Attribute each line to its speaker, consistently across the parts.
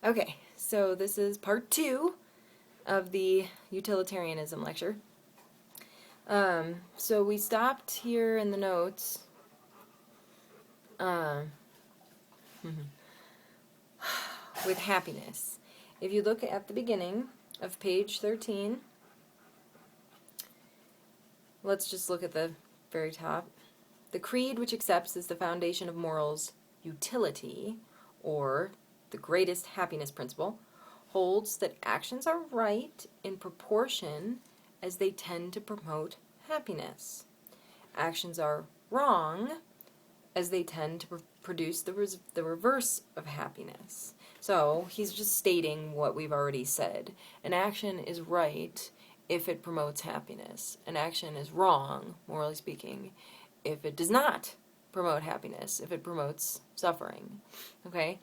Speaker 1: Okay, so this is part 2 of the Utilitarianism lecture. So we stopped here in the notes with happiness. If you look at the beginning of page 13, let's just look at the very top. The creed which accepts as the foundation of morals utility, or the greatest happiness principle, holds that actions are right in proportion as they tend to promote happiness. Actions are wrong as they tend to produce the reverse of happiness. So he's just stating what we've already said. An action is right if it promotes happiness. An action is wrong, morally speaking, if it does not promote happiness, if it promotes suffering. Okay?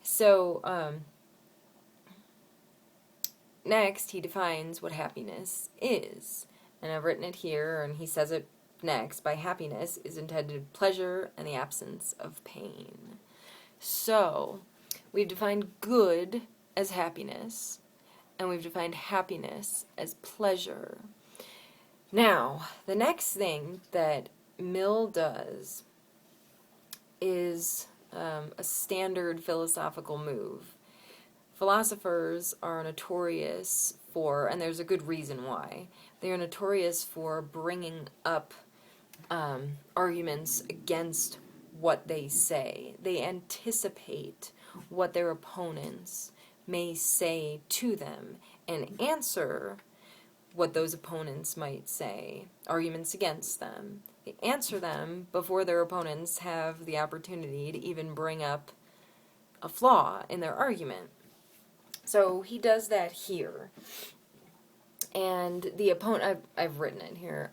Speaker 1: So, next he defines what happiness is. And I've written it here, and he says it next. By happiness is intended pleasure and the absence of pain. So, we've defined good as happiness, and we've defined happiness as pleasure. Now, the next thing that Mill does is a standard philosophical move. Philosophers are notorious for, and there's a good reason why, they are notorious for bringing up arguments against what they say. They anticipate what their opponents may say to them and answer what those opponents might say, arguments against them. They answer them before their opponents have the opportunity to even bring up a flaw in their argument. So he does that here. And the opponent, I've written it here,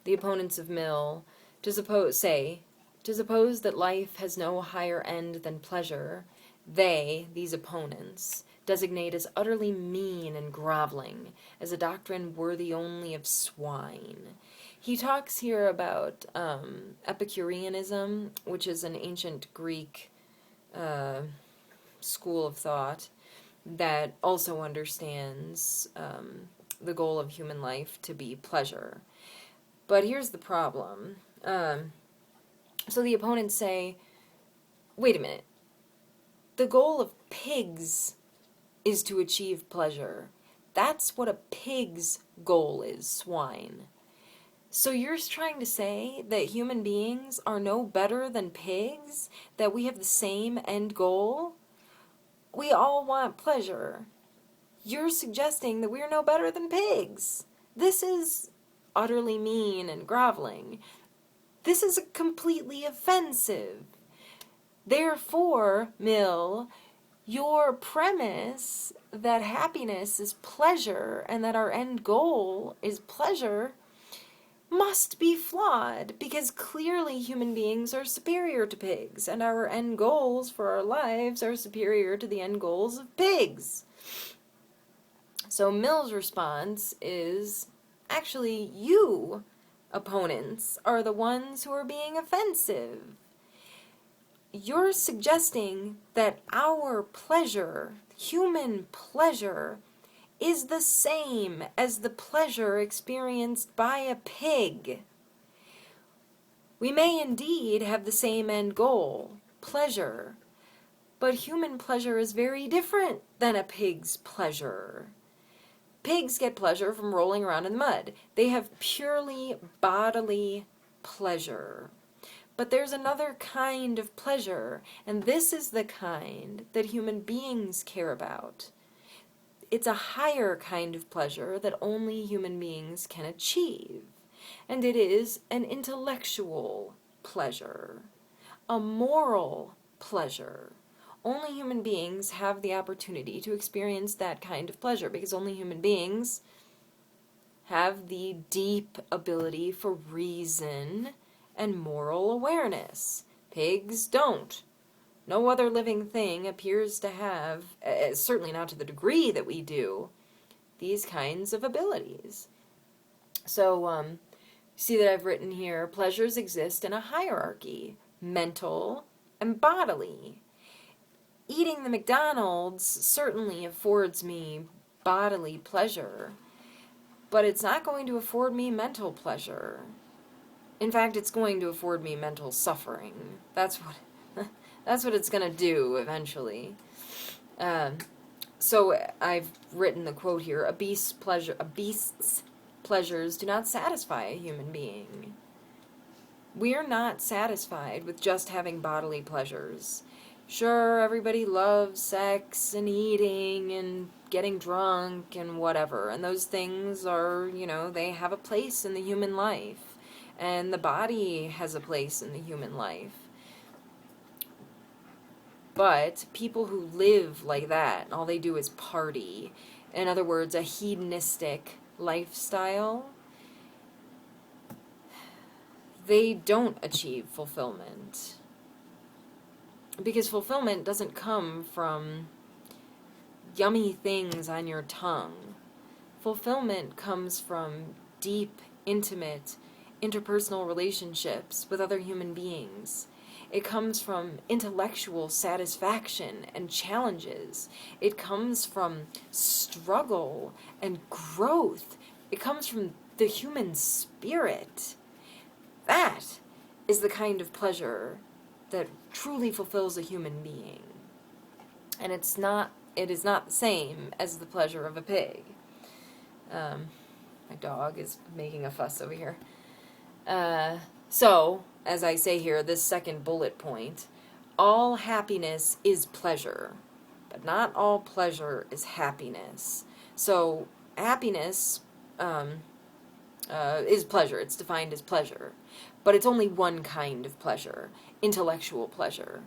Speaker 1: the opponents of Mill, to suppose that life has no higher end than pleasure, they, these opponents, designate as utterly mean and groveling, as a doctrine worthy only of swine. He talks here about Epicureanism, which is an ancient Greek school of thought that also understands the goal of human life to be pleasure. But here's the problem. So the opponents say, wait a minute, the goal of pigs is to achieve pleasure. That's what a pig's goal is, swine. So you're trying to say that human beings are no better than pigs? That we have the same end goal? We all want pleasure. You're suggesting that we're no better than pigs. This is utterly mean and groveling. This is completely offensive. Therefore, Mill, your premise that happiness is pleasure and that our end goal is pleasure must be flawed, because clearly human beings are superior to pigs, and our end goals for our lives are superior to the end goals of pigs. So Mill's response is, actually, you, opponents, are the ones who are being offensive. You're suggesting that our pleasure, human pleasure, is the same as the pleasure experienced by a pig. We may indeed have the same end goal, pleasure, but human pleasure is very different than a pig's pleasure. Pigs get pleasure from rolling around in the mud. They have purely bodily pleasure. But there's another kind of pleasure, and this is the kind that human beings care about. It's a higher kind of pleasure that only human beings can achieve, and it is an intellectual pleasure, a moral pleasure. Only human beings have the opportunity to experience that kind of pleasure, because only human beings have the deep ability for reason and moral awareness. Pigs don't. No other living thing appears to have, certainly not to the degree that we do, these kinds of abilities. So, see that I've written here, pleasures exist in a hierarchy, mental and bodily. eating the McDonald's certainly affords me bodily pleasure, but it's not going to afford me mental pleasure. In fact, it's going to afford me mental suffering. That's what it's going to do eventually. So I've written the quote here: a beast's pleasures do not satisfy a human being. We are not satisfied with just having bodily pleasures. Sure, everybody loves sex and eating and getting drunk and whatever, and those things are, they have a place in the human life, and the body has a place in the human life. But people who live like that, all they do is party, in other words, a hedonistic lifestyle, they don't achieve fulfillment. Because fulfillment doesn't come from yummy things on your tongue. Fulfillment comes from deep, intimate, interpersonal relationships with other human beings. It comes from intellectual satisfaction and challenges. It comes from struggle and growth. It comes from the human spirit. That is the kind of pleasure that truly fulfills a human being. And it is not the same as the pleasure of a pig. My dog is making a fuss over here. So, as I say here, this second bullet point, all happiness is pleasure, but not all pleasure is happiness. So, happiness is pleasure. It's defined as pleasure. But it's only one kind of pleasure, intellectual pleasure.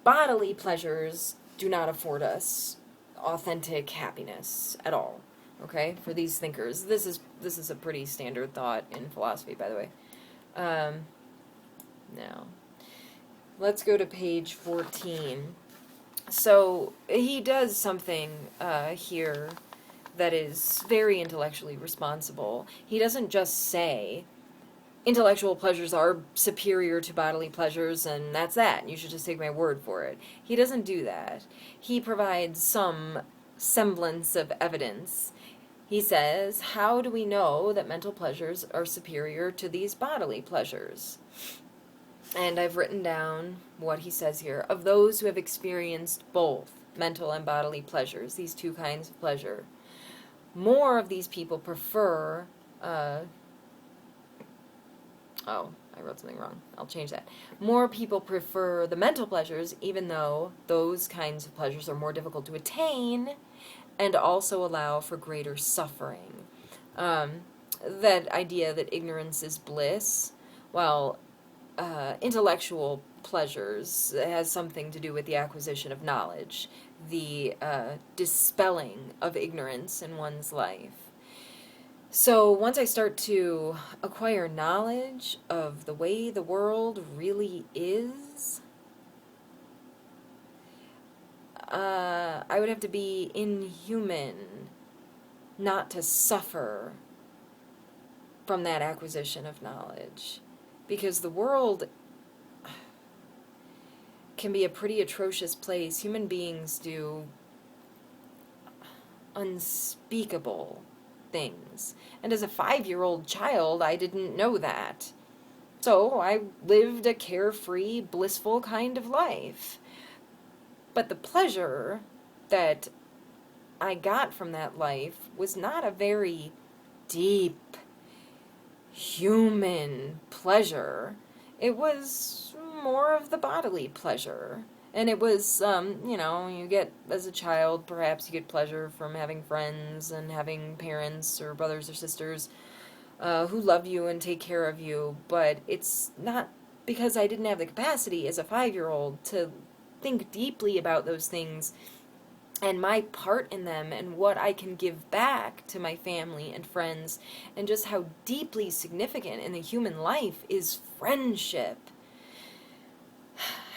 Speaker 1: Bodily pleasures do not afford us authentic happiness at all. Okay? For these thinkers. This is a pretty standard thought in philosophy, by the way. Now, let's go to page 14. So, he does something here that is very intellectually responsible. He doesn't just say, intellectual pleasures are superior to bodily pleasures, and that's that. You should just take my word for it. He doesn't do that. He provides some semblance of evidence. He says, how do we know that mental pleasures are superior to these bodily pleasures? And I've written down what he says here. Of those who have experienced both mental and bodily pleasures, these two kinds of pleasure, more of these people prefer... I wrote something wrong. I'll change that. More people prefer the mental pleasures, even though those kinds of pleasures are more difficult to attain and also allow for greater suffering. That idea that ignorance is bliss, well, intellectual pleasures has something to do with the acquisition of knowledge, the dispelling of ignorance in one's life. So once I start to acquire knowledge of the way the world really is, I would have to be inhuman not to suffer from that acquisition of knowledge. Because the world can be a pretty atrocious place. Human beings do unspeakable things. And as a 5-year-old child, I didn't know that. So I lived a carefree, blissful kind of life. But the pleasure that I got from that life was not a very deep, human pleasure. It was more of the bodily pleasure. And it was, you get, as a child, perhaps you get pleasure from having friends and having parents or brothers or sisters who love you and take care of you. But it's not because I didn't have the capacity as a 5-year-old to think deeply about those things and my part in them and what I can give back to my family and friends and just how deeply significant in the human life is friendship.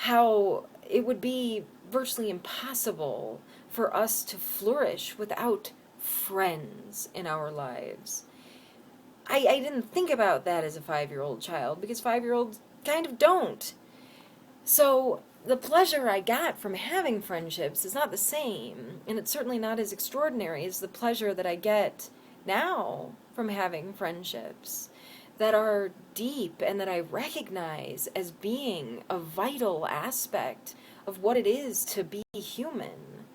Speaker 1: How it would be virtually impossible for us to flourish without friends in our lives. I didn't think about that as a 5-year-old child because 5-year-olds kind of don't. So the pleasure I got from having friendships is not the same, and it's certainly not as extraordinary as the pleasure that I get now from having friendships that are deep and that I recognize as being a vital aspect of what it is to be human.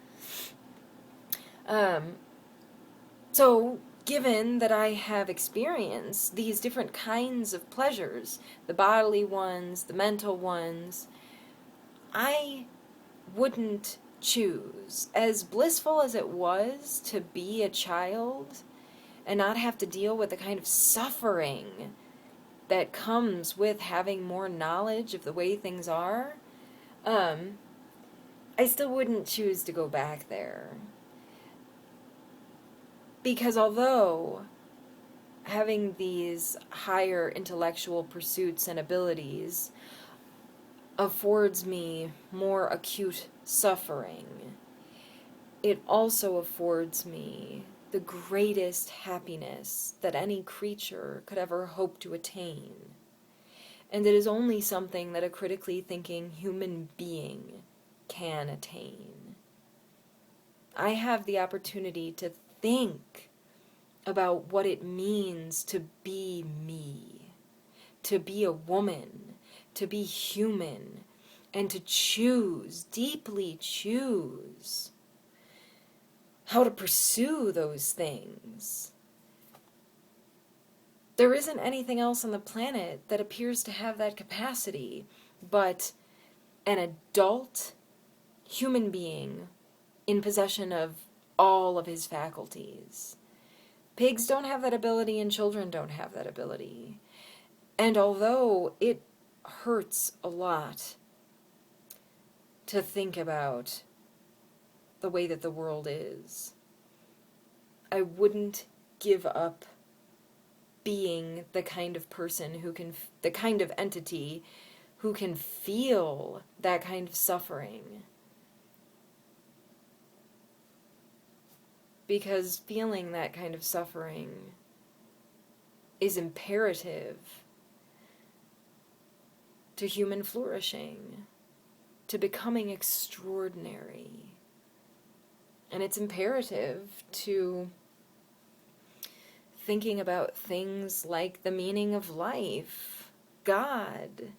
Speaker 1: So, given that I have experienced these different kinds of pleasures, the bodily ones, the mental ones, I wouldn't choose, as blissful as it was to be a child and not have to deal with the kind of suffering that comes with having more knowledge of the way things are, I still wouldn't choose to go back there. Because although having these higher intellectual pursuits and abilities affords me more acute suffering, it also affords me the greatest happiness that any creature could ever hope to attain. And it is only something that a critically thinking human being can attain. I have the opportunity to think about what it means to be me, to be a woman, to be human, and to choose, deeply choose, how to pursue those things. There isn't anything else on the planet that appears to have that capacity but an adult human being in possession of all of his faculties. Pigs don't have that ability and children don't have that ability. And although it hurts a lot to think about the way that the world is, I wouldn't give up being the kind of person who can, the kind of entity who can feel that kind of suffering. Because feeling that kind of suffering is imperative to human flourishing, to becoming extraordinary. And it's imperative to thinking about things like the meaning of life, God.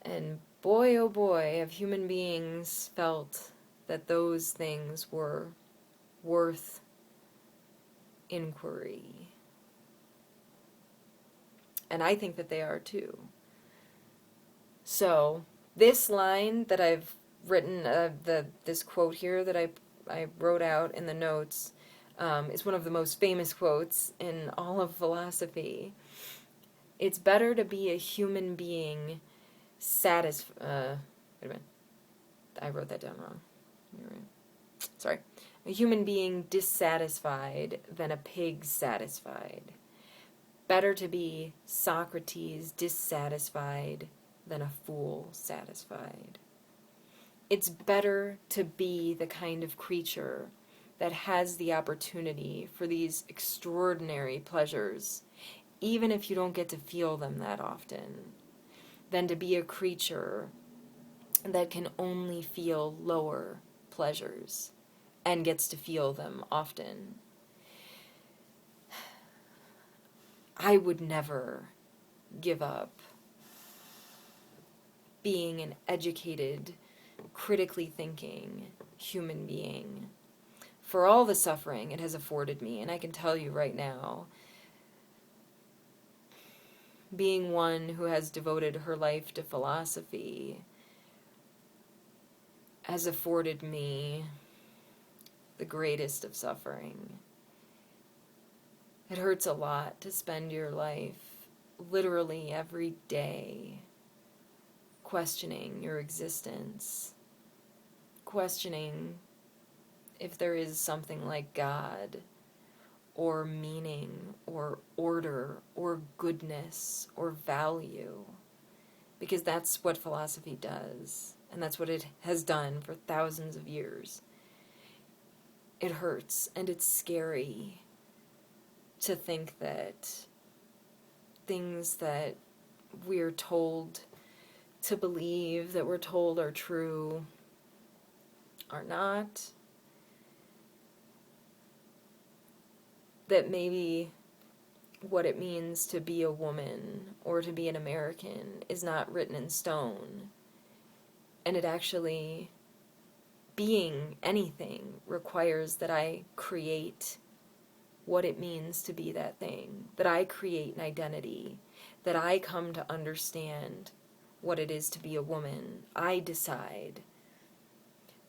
Speaker 1: And boy, oh boy, have human beings felt that those things were worth inquiry. And I think that they are too. So, this line that I've written, this quote here that I wrote out in the notes, is one of the most famous quotes in all of philosophy. It's better to be a human being wait a minute. I wrote that down wrong. Sorry. A human being dissatisfied than a pig satisfied. Better to be Socrates dissatisfied than a fool satisfied. It's better to be the kind of creature that has the opportunity for these extraordinary pleasures, even if you don't get to feel them that often, than to be a creature that can only feel lower pleasures and gets to feel them often. I would never give up being an educated, critically thinking human being for all the suffering it has afforded me. And I can tell you right now, being one who has devoted her life to philosophy has afforded me the greatest of suffering. It hurts a lot to spend your life literally every day questioning your existence, questioning if there is something like God, or meaning, or order, or goodness, or value. Because that's what philosophy does, and that's what it has done for thousands of years. It hurts, and it's scary to think that things that we're told to believe that we're told are true are not. That maybe what it means to be a woman or to be an American is not written in stone. And it actually, being anything requires that I create what it means to be that thing, that I create an identity, that I come to understand what it is to be a woman. I decide.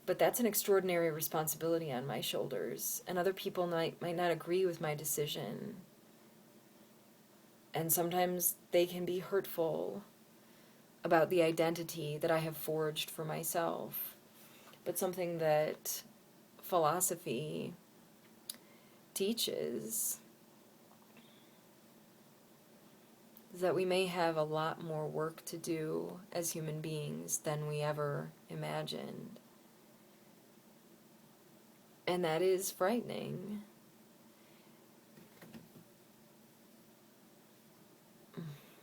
Speaker 1: But that's an extraordinary responsibility on my shoulders, and other people might not agree with my decision. And sometimes they can be hurtful about the identity that I have forged for myself. But something that philosophy teaches is that we may have a lot more work to do as human beings than we ever imagined. And that is frightening.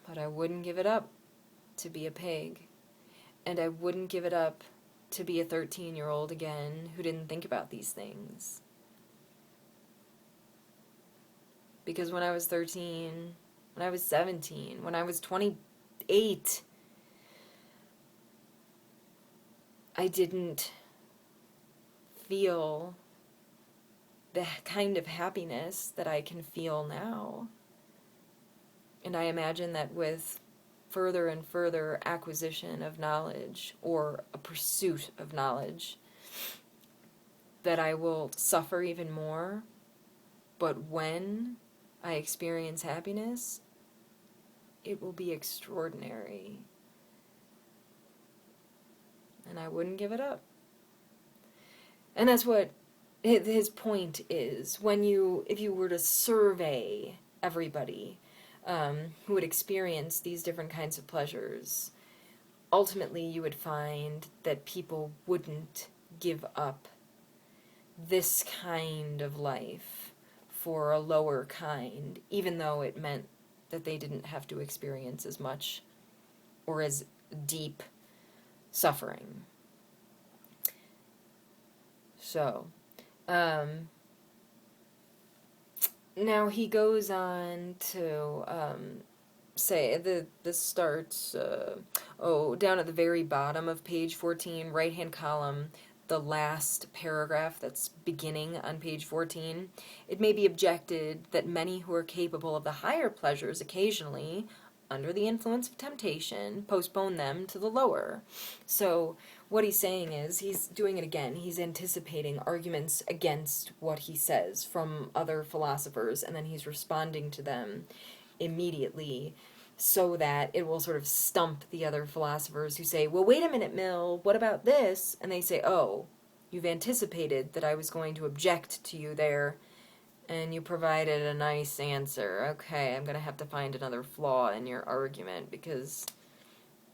Speaker 1: But I wouldn't give it up to be a pig. And I wouldn't give it up to be a 13-year-old again who didn't think about these things. Because when I was 13, when I was 17, when I was 28, I didn't feel the kind of happiness that I can feel now. And I imagine that with further and further acquisition of knowledge, or a pursuit of knowledge, that I will suffer even more. But when I experience happiness, it will be extraordinary. And I wouldn't give it up. And that's what his point is. If you were to survey everybody who would experience these different kinds of pleasures, ultimately you would find that people wouldn't give up this kind of life for a lower kind, even though it meant that they didn't have to experience as much or as deep suffering. So, now he goes on to say, this starts, down at the very bottom of page 14, right-hand column, the last paragraph that's beginning on page 14. It may be objected that many who are capable of the higher pleasures occasionally, under the influence of temptation, postpone them to the lower. So what he's saying is, he's doing it again. He's anticipating arguments against what he says from other philosophers, and then he's responding to them immediately so that it will sort of stump the other philosophers who say, well, wait a minute, Mill, what about this? And they say, oh, you've anticipated that I was going to object to you there, and you provided a nice answer. Okay, I'm going to have to find another flaw in your argument because,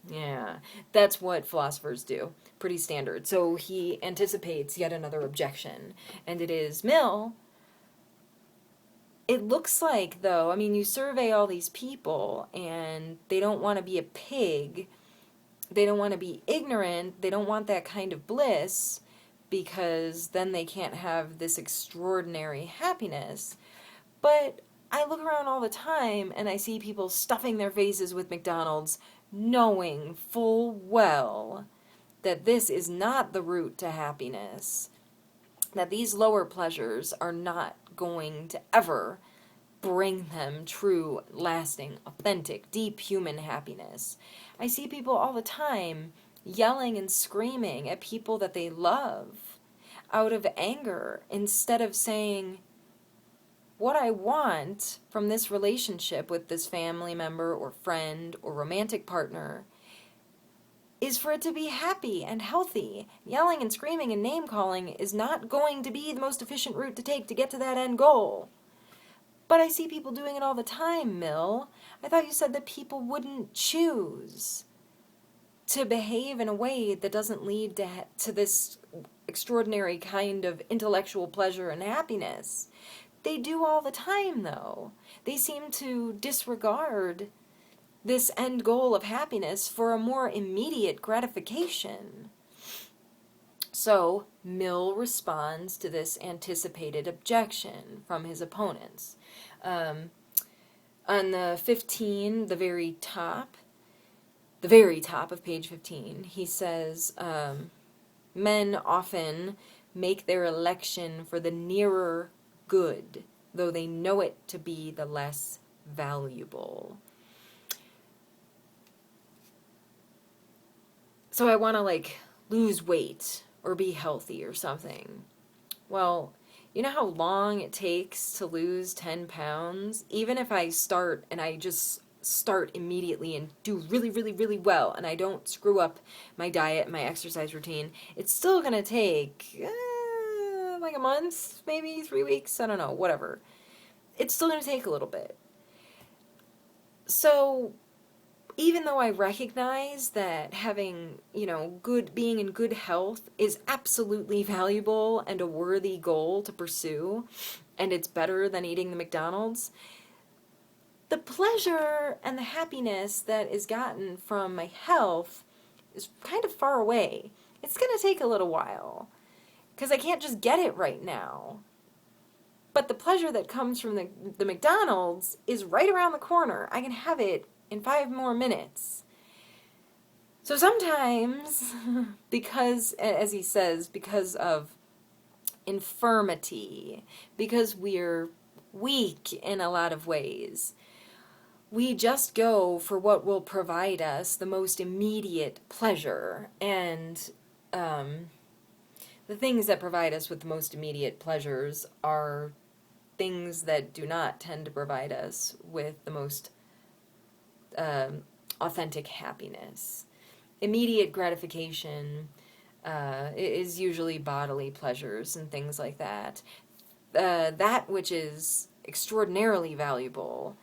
Speaker 1: yeah, that's what philosophers do. Pretty standard. So he anticipates yet another objection, and it is, Mill, it looks like, though, I mean, you survey all these people, and they don't want to be a pig, they don't want to be ignorant, they don't want that kind of bliss, because then they can't have this extraordinary happiness. But I look around all the time, and I see people stuffing their faces with McDonald's, knowing full well that this is not the route to happiness, that these lower pleasures are not going to ever bring them true, lasting, authentic, deep human happiness. I see people all the time yelling and screaming at people that they love out of anger instead of saying, what I want from this relationship with this family member or friend or romantic partner is for it to be happy and healthy. Yelling and screaming and name-calling is not going to be the most efficient route to take to get to that end goal. But I see people doing it all the time, Mill. I thought you said that people wouldn't choose to behave in a way that doesn't lead to this extraordinary kind of intellectual pleasure and happiness. They do all the time, though. They seem to disregard this end goal of happiness for a more immediate gratification. So, Mill responds to this anticipated objection from his opponents. On the 15, the very top of page 15, he says, men often make their election for the nearer good, though they know it to be the less valuable. So I want to lose weight or be healthy or something. Well, you know how long it takes to lose 10 pounds? Even if I start and I just start immediately and do really, really, really well and I don't screw up my diet, my exercise routine, it's still going to take a month, maybe 3 weeks, I don't know, whatever. It's still going to take a little bit. So even though I recognize that having, being in good health is absolutely valuable and a worthy goal to pursue, and it's better than eating the McDonald's, the pleasure and the happiness that is gotten from my health is kind of far away. It's going to take a little while, because I can't just get it right now. But the pleasure that comes from the McDonald's is right around the corner. I can have it in 5 more minutes. So sometimes, because, as he says, because of infirmity, because we're weak in a lot of ways, we just go for what will provide us the most immediate pleasure. And the things that provide us with the most immediate pleasures are things that do not tend to provide us with the most authentic happiness. Immediate gratification is usually bodily pleasures and things like that. That which is extraordinarily valuable,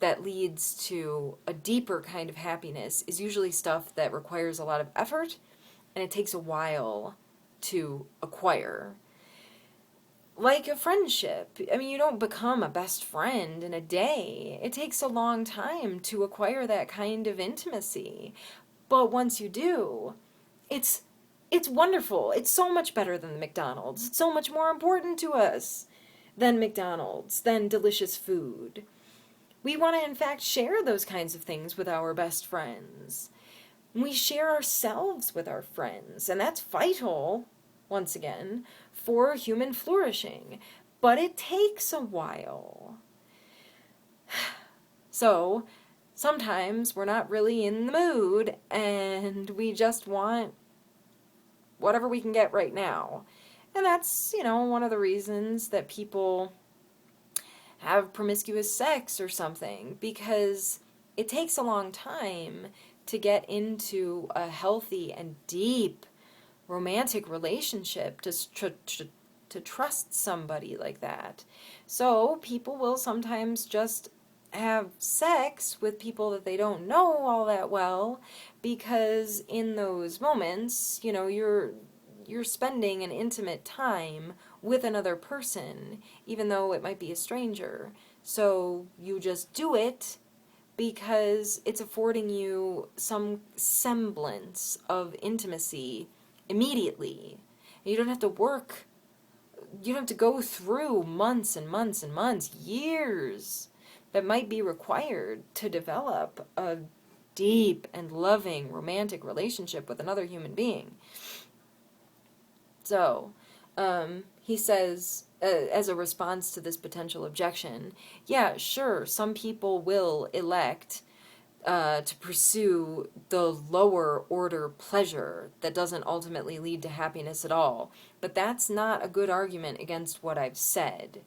Speaker 1: that leads to a deeper kind of happiness, is usually stuff that requires a lot of effort, and it takes a while to acquire. Like a friendship. I mean, you don't become a best friend in a day. It takes a long time to acquire that kind of intimacy. But once you do, it's wonderful. It's so much better than the McDonald's. It's so much more important to us than McDonald's, than delicious food. We want to, in fact, share those kinds of things with our best friends. We share ourselves with our friends, and that's vital, once again, for human flourishing. But it takes a while. So, sometimes we're not really in the mood, and we just want whatever we can get right now. And that's, one of the reasons that people have promiscuous sex or something, because it takes a long time to get into a healthy and deep romantic relationship, to trust somebody like that. So people will sometimes just have sex with people that they don't know all that well, because in those moments, you're spending an intimate time with another person, even though it might be a stranger. So you just do it because it's affording you some semblance of intimacy immediately. You don't have to work, you don't have to go through months and months and months, years that might be required to develop a deep and loving romantic relationship with another human being. So, he says, as a response to this potential objection, yeah, sure, some people will elect to pursue the lower order pleasure that doesn't ultimately lead to happiness at all. But that's not a good argument against what I've said.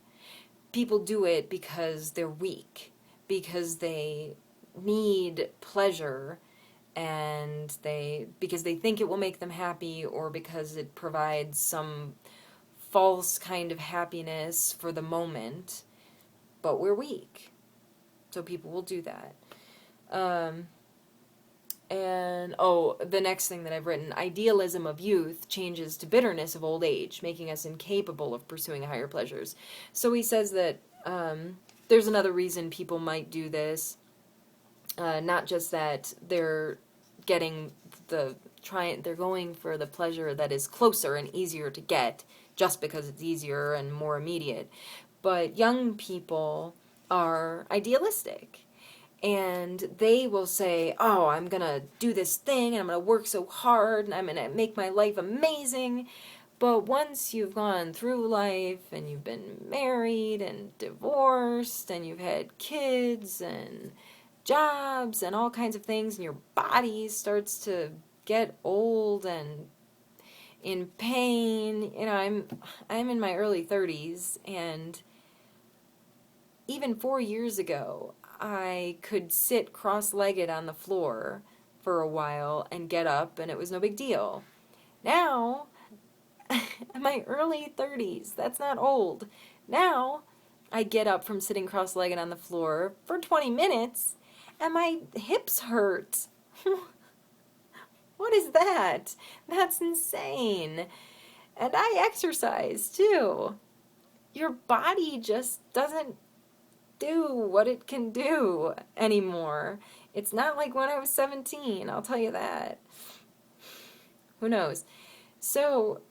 Speaker 1: People do it because they're weak, because they need pleasure, and because they think it will make them happy, or because it provides some false kind of happiness for the moment. But we're weak, so people will do that. The next thing that I've written, idealism of youth changes to bitterness of old age, making us incapable of pursuing higher pleasures. So he says that there's another reason people might do this, Not just that they're getting they're going for the pleasure that is closer and easier to get just because it's easier and more immediate. But young people are idealistic. And they will say, oh, I'm going to do this thing, and I'm going to work so hard, and I'm going to make my life amazing. But once you've gone through life, and you've been married, and divorced, and you've had kids, and jobs, and all kinds of things, and your body starts to get old and in pain. You know, I'm in my early 30s, and even 4 years ago, I could sit cross-legged on the floor for a while and get up, and it was no big deal. Now, in my early 30s, that's not old. Now, I get up from sitting cross-legged on the floor for 20 minutes, and my hips hurt. What is that? That's insane. And I exercise, too. Your body just doesn't do what it can do anymore. It's not like when I was 17, I'll tell you that. Who knows? So,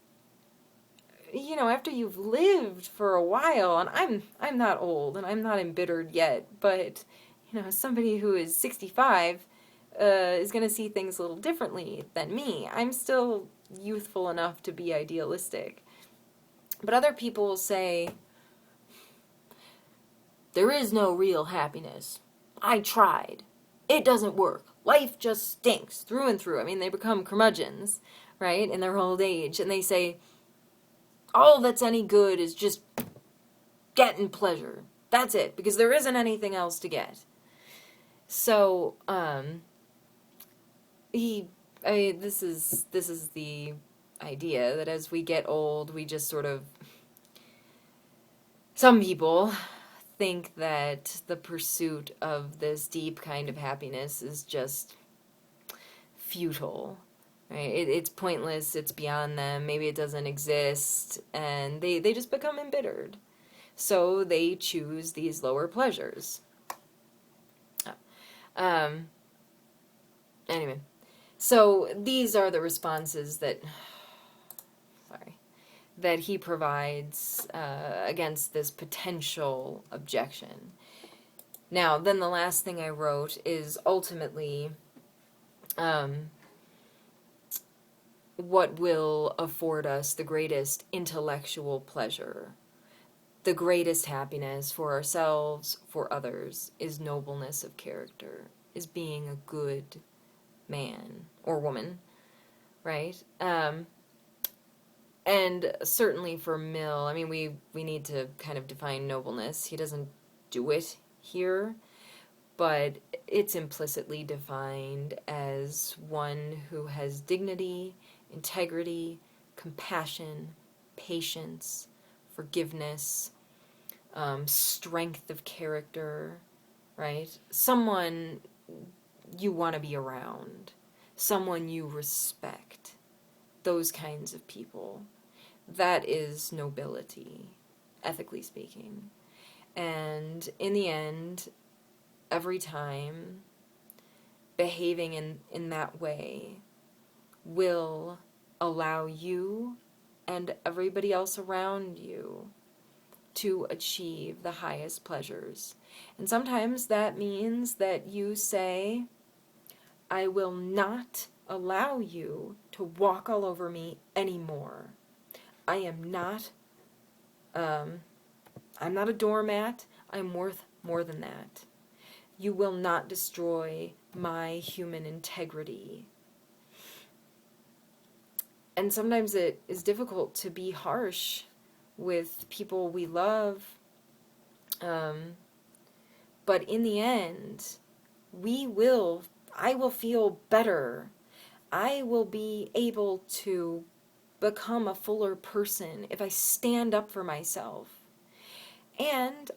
Speaker 1: you know, after you've lived for a while, and I'm not old and I'm not embittered yet, but you know, somebody who is 65 is going to see things a little differently than me. I'm still youthful enough to be idealistic. But other people will say, there is no real happiness. I tried. It doesn't work. Life just stinks through and through. I mean, they become curmudgeons, right, in their old age. And they say, all that's any good is just getting pleasure. That's it, because there isn't anything else to get. So, this is the idea that as we get old, we just sort of, some people think that the pursuit of this deep kind of happiness is just futile, right? It's pointless, it's beyond them, maybe it doesn't exist, and they just become embittered. So they choose these lower pleasures. Anyway, so these are the responses that he provides against this potential objection. Now, then the last thing I wrote is ultimately what will afford us the greatest intellectual pleasure, the greatest happiness for ourselves, for others, is nobleness of character, is being a good man or woman, right? And certainly for Mill, I mean, we need to kind of define nobleness. He doesn't do it here, but it's implicitly defined as one who has dignity, integrity, compassion, patience, forgiveness, strength of character, right? Someone you want to be around, someone you respect, those kinds of people. That is nobility, ethically speaking. And in the end, every time, behaving in that way will allow you and everybody else around you to achieve the highest pleasures. And sometimes that means that you say, I will not allow you to walk all over me anymore. I am not, I'm not a doormat. I'm worth more than that. You will not destroy my human integrity. And sometimes it is difficult to be harsh with people we love. But in the end, I will feel better. I will be able to become a fuller person if I stand up for myself. And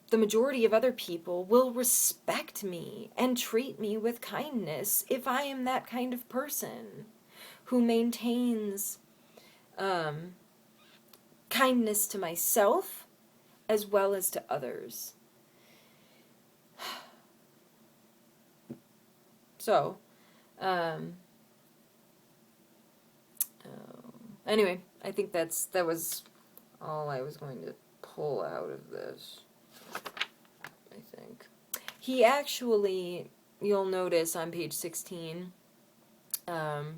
Speaker 1: the majority of other people will respect me and treat me with kindness if I am that kind of person who maintains kindness to myself as well as to others. So, anyway, I think that was all I was going to pull out of this, I think. He actually, you'll notice on page 16, in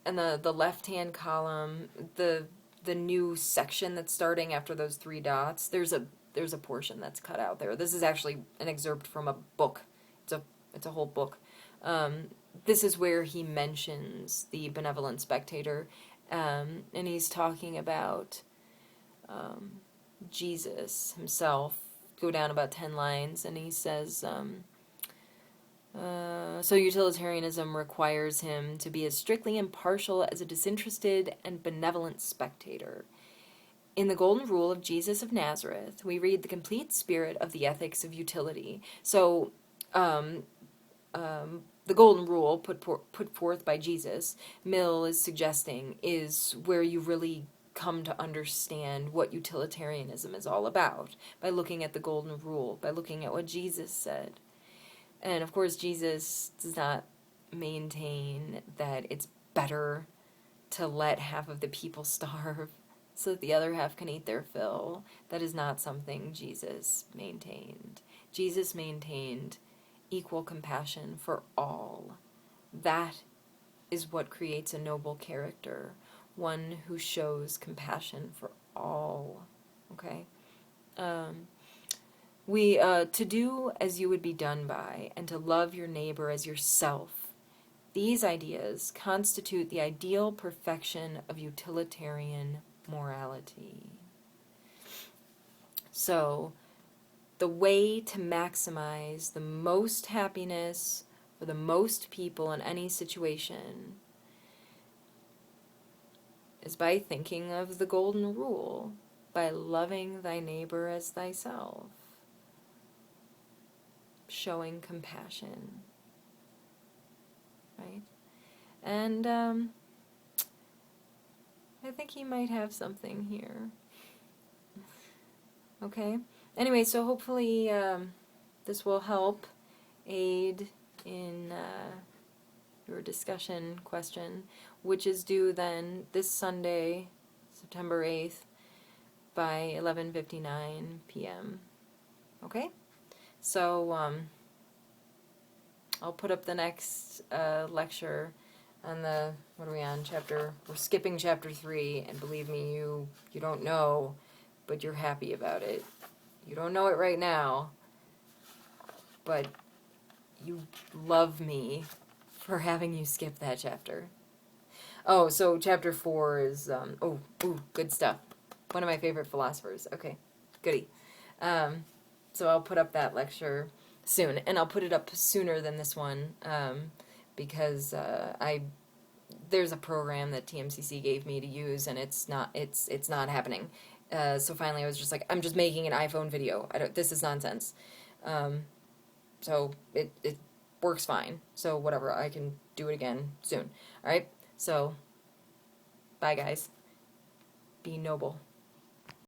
Speaker 1: the left-hand column, the new section that's starting after those three dots, there's a portion that's cut out there. This is actually an excerpt from a book. It's a whole book. This is where he mentions the benevolent spectator, and he's talking about Jesus himself. Go down about 10 lines, and he says, so utilitarianism requires him to be as strictly impartial as a disinterested and benevolent spectator. In the Golden Rule of Jesus of Nazareth, we read the complete spirit of the ethics of utility. So, the Golden Rule put forth by Jesus, Mill is suggesting, is where you really come to understand what utilitarianism is all about, by looking at the Golden Rule, by looking at what Jesus said. And of course, Jesus does not maintain that it's better to let half of the people starve so that the other half can eat their fill. That is not something Jesus maintained. Jesus maintained equal compassion for all. That is what creates a noble character, one who shows compassion for all. Okay? To do as you would be done by, and to love your neighbor as yourself. These ideas constitute the ideal perfection of utilitarian morality. So, the way to maximize the most happiness for the most people in any situation is by thinking of the Golden Rule, by loving thy neighbor as thyself, showing compassion, right? And I think he might have something here. Okay? Anyway, so hopefully this will help aid in your discussion question, which is due then this Sunday, September 8th, by 11:59 p.m. Okay? So I'll put up the next lecture on what are we on, we're skipping chapter 3, and believe me, you don't know, but you're happy about it. You don't know it right now, but you love me for having you skip that chapter. Oh, so chapter 4 is, good stuff. One of my favorite philosophers. Okay, goody. So I'll put up that lecture soon, and I'll put it up sooner than this one, because there's a program that TMCC gave me to use, and it's not happening. So finally I was just like, I'm just making an iPhone video. This is nonsense. So it works fine. So whatever, I can do it again soon. Alright? So, bye guys. Be noble.